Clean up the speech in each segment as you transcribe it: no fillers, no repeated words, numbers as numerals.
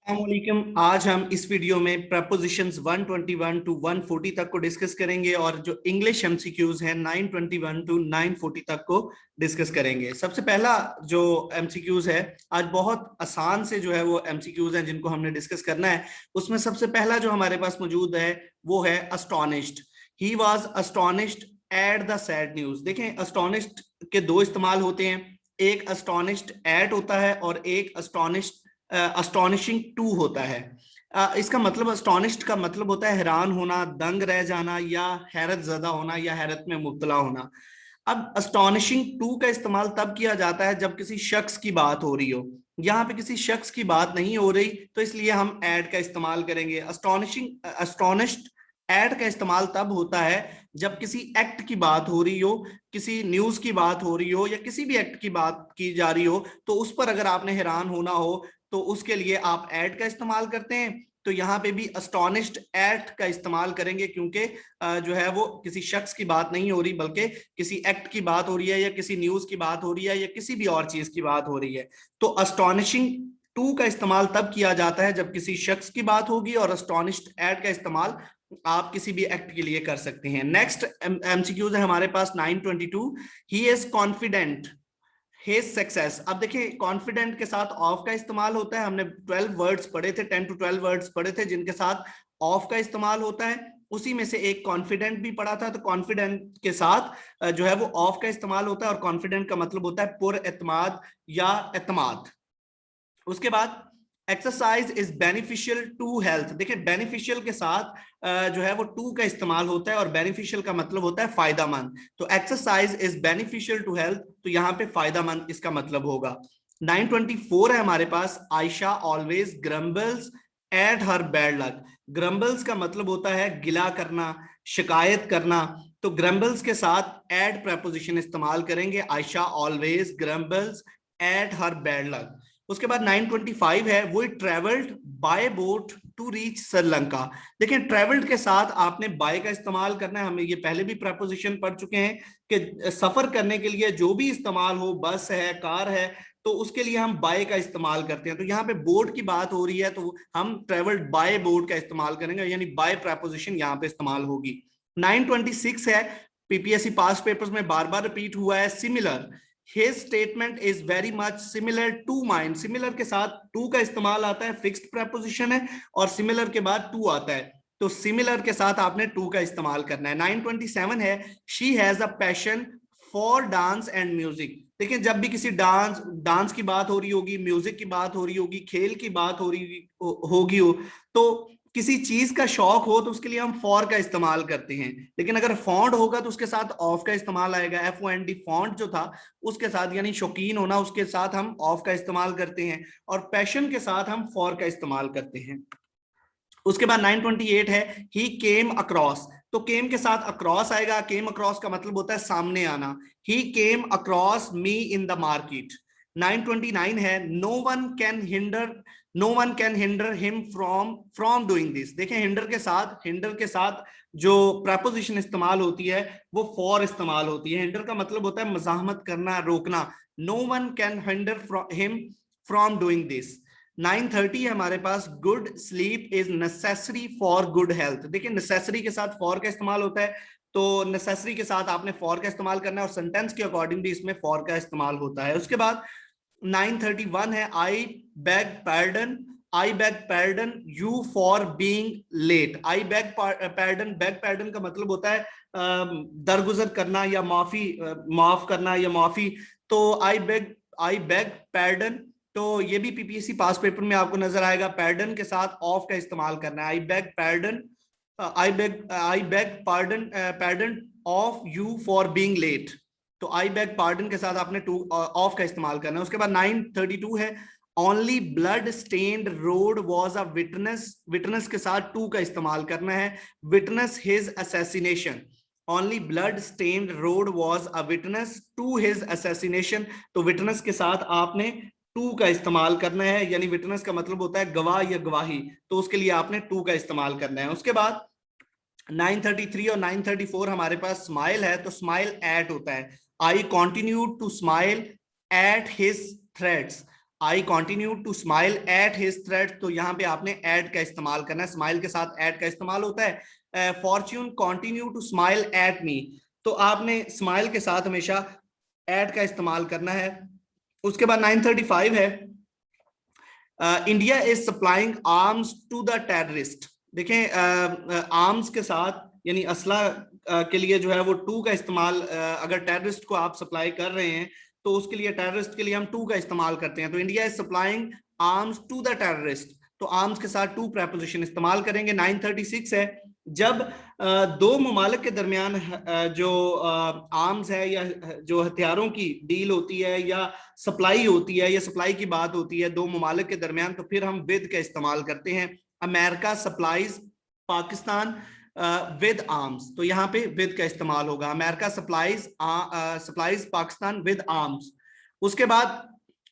अस्सलामुअलैकुम। आज हम इस वीडियो में प्रपोजिशंस 121 टू 140 तक को डिस्कस करेंगे और जो इंग्लिश एमसीक्यूज हैं 921 टू 940 तक को डिस्कस करेंगे। सबसे पहला जो एमसीक्यूज है, आज बहुत आसान से जो है वो एमसीक्यूज हैं जिनको हमने डिस्कस करना है। उसमें सबसे पहला जो हमारे पास मौजूद है वो है astonished. He was astonished at the sad news. देखें, अस्टोनिश्ड के दो इस्तेमाल होते हैं, एक अस्टोनिश्ड एट होता है और एक अस्टॉनिशिंग टू होता है। इसका मतलब अस्टॉनिश्ड का मतलब होता है हैरान होना, दंग रह जाना या हैरत ज़दा होना या हैरत में मुब्तला होना। अब अस्टॉनिशिंग टू का इस्तेमाल तब किया जाता है जब किसी शख्स की बात हो रही हो। यहाँ पे किसी शख्स की बात नहीं हो रही, तो इसलिए हम एड का इस्तेमाल करेंगे। अस्टॉनिश्ड एड का इस्तेमाल तब होता है जब किसी एक्ट की बात हो रही हो, किसी न्यूज की बात हो रही हो या किसी भी एक्ट की बात की जा रही हो, तो उस पर अगर आपने हैरान होना हो तो उसके लिए आप एट का इस्तेमाल करते हैं। तो यहाँ पे भी अस्टॉनिश्ड एट का इस्तेमाल करेंगे, क्योंकि जो है वो किसी शख्स की बात नहीं हो रही बल्कि किसी एक्ट की बात हो रही है या किसी न्यूज की बात हो रही है या किसी भी और चीज की बात हो रही है। तो अस्टॉनिशिंग टू का इस्तेमाल तब किया जाता है जब किसी शख्स की बात होगी, और अस्टॉनिश्ड एट का इस्तेमाल आप किसी भी एक्ट के लिए कर सकते हैं। नेक्स्ट एमसीक्यूज है हमारे पास 922। He is confident his success. अब देखिए, कॉन्फिडेंट के साथ ऑफ का इस्तेमाल होता है। हमने 12 वर्ड्स पढ़े थे, 10 to 12 वर्ड्स पढ़े थे जिनके साथ ऑफ का इस्तेमाल होता है। उसी में से एक कॉन्फिडेंट भी पढ़ा था। तो कॉन्फिडेंट के साथ जो है वो ऑफ का इस्तेमाल होता है और कॉन्फिडेंट का मतलब होता है पुर एतमाद या एतमाद। उसके बाद exercise is beneficial to health. देखिए, बेनिफिशियल के साथ जो है वो टू का इस्तेमाल होता है और बेनिफिशियल का मतलब होता है फायदामंद। तो exercise is beneficial to health, तो यहाँ पे फायदामंद इसका मतलब होगा। 924 है हमारे पास। Ayesha always grumbles at her bad luck. Grumbles का मतलब होता है गिला करना, शिकायत करना। तो ग्रम्बल्स के साथ एड प्रपोजिशन इस्तेमाल करेंगे। Ayesha always grumbles at her bad luck. उसके बाद 925 है, वो travelled by boat to reach Sri Lanka. देखिए, ट्रेवल्ड के साथ आपने बाय का इस्तेमाल करना है। हम ये पहले भी प्रपोजिशन पढ़ चुके हैं कि सफर करने के लिए जो भी इस्तेमाल हो, बस है, कार है, तो उसके लिए हम बाय का इस्तेमाल करते हैं। तो यहाँ पे बोट की बात हो रही है तो हम ट्रेवल्ड बाय बोट का इस्तेमाल करेंगे, यानी बाय प्रपोजिशन यहाँ पे इस्तेमाल होगी। 926 है, पीपीएससी पास पेपर्स में बार बार रिपीट हुआ है, similar. His statement is very much similar to mine। Similar के साथ टू का इस्तेमाल आता है, फिक्स्ड प्रपोजिशन है, और सिमिलर के बाद टू आता है। तो सिमिलर के साथ आपने टू का इस्तेमाल करना है। 927 है, she has a passion for dance and music. देखिए, जब भी किसी डांस की बात हो रही होगी, म्यूजिक की बात हो रही होगी, खेल की बात हो रही होगी तो किसी चीज का शौक हो तो उसके लिए हम फॉर का इस्तेमाल करते हैं। लेकिन अगर फॉन्ड होगा तो उसके साथ ऑफ का इस्तेमाल आएगा। FOND फॉन्ट जो था उसके साथ, यानी शौकीन होना, उसके साथ हम ऑफ का इस्तेमाल करते हैं, और पैशन के साथ हम फॉर का इस्तेमाल करते हैं। उसके बाद 928 है, ही केम अक्रॉस। तो केम के साथ अक्रॉस आएगा। केम अक्रॉस का मतलब होता है सामने आना। He came across me in the market. 929 है, no one can hinder him from doing this. देखें, हिंडर के साथ जो प्रपोजिशन इस्तेमाल होती है वो फॉर इस्तेमाल होती है। हिंडर का मतलब होता है मजाहमत करना, रोकना। No one can hinder him from doing this. 930 है हमारे पास, good sleep is necessary for good health. देखिए, नेसेसरी के साथ फॉर का इस्तेमाल होता है, तो नेसेसरी के साथ आपने फॉर का इस्तेमाल करना है, और सेंटेंस के अकॉर्डिंग भी इसमें फॉर का इस्तेमाल होता है। उसके बाद 931 है, I beg pardon you for being late. I beg pardon का मतलब होता है दरगुजर करना या माफ करना या माफी। तो आई बैग पैर्डन, तो ये भी पीपीएससी पास पेपर में आपको नजर आएगा। पैर्डन के साथ ऑफ का इस्तेमाल करना है। I beg pardon of you for being late. तो आई बैग पार्डन के साथ आपने टू ऑफ का इस्तेमाल करना है। उसके बाद 932 है, only blood stained road was a witness के साथ टू का इस्तेमाल करना है। Witness his assassination. Only blood stained road was a witness to his assassination. तो विटनेस के साथ आपने टू का इस्तेमाल करना है, यानी विटनेस का मतलब होता है गवाह या गवाही, तो उसके लिए आपने टू का इस्तेमाल करना है। उसके बाद 933 और 934 हमारे पास स्माइल है, तो स्माइल एट होता है। I continue to smile at his threats. I continue to smile at his threat, तो यहाँ पे आपने एट का इस्तेमाल करना है, स्माइल के साथ एट का इस्तेमाल होता है। Fortune continue to smile at me, तो आपने स्माइल के साथ हमेशा एट का इस्तेमाल करना है। उसके बाद 935 है, India is supplying arms to the terrorist. देखें आर्म्स के साथ यानी असला के लिए जो है वो टू का इस्तेमाल, अगर टेररिस्ट को आप सप्लाई कर रहे हैं तो उसके लिए, टेररिस्ट के लिए हम टू का इस्तेमाल करते हैं। तो India is supplying arms to the terrorist, तो आर्म्स के साथ टू प्रेपोजिशन इस्तेमाल करेंगे। 936 है, जब दो मुमालिक के दरमियान जो आर्म्स है या जो हथियारों की डील होती है या सप्लाई होती है या सप्लाई की बात होती है दो मुमालिक के दरमियान, तो फिर हम विद का इस्तेमाल करते हैं। America supplies Pakistan with arms, तो यहाँ पे विद का इस्तेमाल होगा, America supplies Pakistan with arms. उसके बाद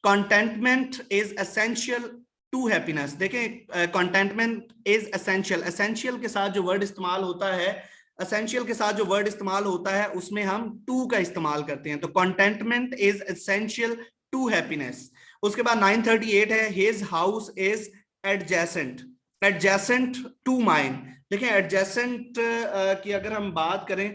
contentment is essential to happiness. देखें कंटेंटमेंट इज एसेंशियल, एसेंशियल के साथ जो वर्ड इस्तेमाल होता है, एसेंशियल के साथ जो वर्ड इस्तेमाल होता है उसमें हम टू का इस्तेमाल करते हैं, तो contentment is essential to happiness. उसके बाद 938 है, his house is adjacent, adjacent to mine. देखें एडजेसेंट की अगर हम बात करें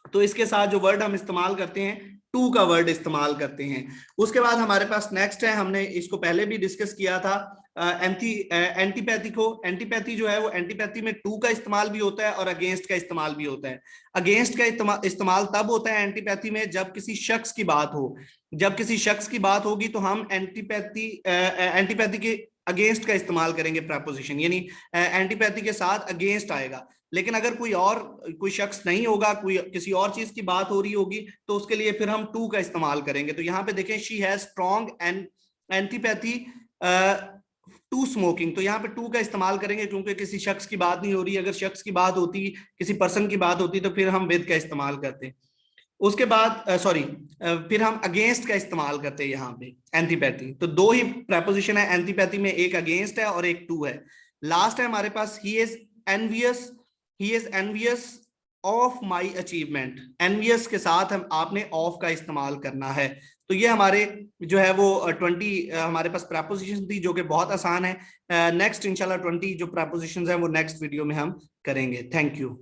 तो इसके साथ जो वर्ड हम इस्तेमाल करते हैं टू का वर्ड इस्तेमाल करते हैं। उसके बाद हमारे पास नेक्स्ट है, हमने इसको पहले भी डिस्कस किया था, एंटीपैथी को। एंटीपैथी जो है वो एंटीपैथी में टू का इस्तेमाल भी होता है और अगेंस्ट का इस्तेमाल भी होता है। अगेंस्ट का इस्तेमाल तब होता है एंटीपैथी में जब किसी शख्स की बात हो, जब किसी शख्स की बात होगी तो हम एंटीपैथी के अगेंस्ट का इस्तेमाल करेंगे प्रेपोजिशन, यानी एंटीपैथी के साथ अगेंस्ट आएगा। लेकिन अगर कोई शख्स नहीं होगा, कोई किसी और चीज की बात हो रही होगी तो उसके लिए फिर हम टू का इस्तेमाल करेंगे। तो यहाँ पे देखें, she has strong antipathy to smoking, तो यहाँ पे टू का इस्तेमाल करेंगे क्योंकि किसी शख्स की बात नहीं हो रही। अगर शख्स की बात होती, किसी पर्सन की बात होती, तो फिर हम विद का इस्तेमाल करते। उसके बाद फिर हम अगेंस्ट का इस्तेमाल करते हैं यहाँ पे एंटीपैथी। तो दो ही प्रेपोजिशन है एंटीपैथी में, एक अगेंस्ट है और एक टू है। लास्ट है हमारे पास, he is envious, he is envious of my achievement. Envious के साथ हम आपने ऑफ का इस्तेमाल करना है। तो ये हमारे जो है वो 20 हमारे पास प्रेपोजिशन थी जो कि बहुत आसान है। नेक्स्ट इंशाल्लाह 20 जो प्रेपोजिशंस हैं वो नेक्स्ट वीडियो में हम करेंगे। Thank you.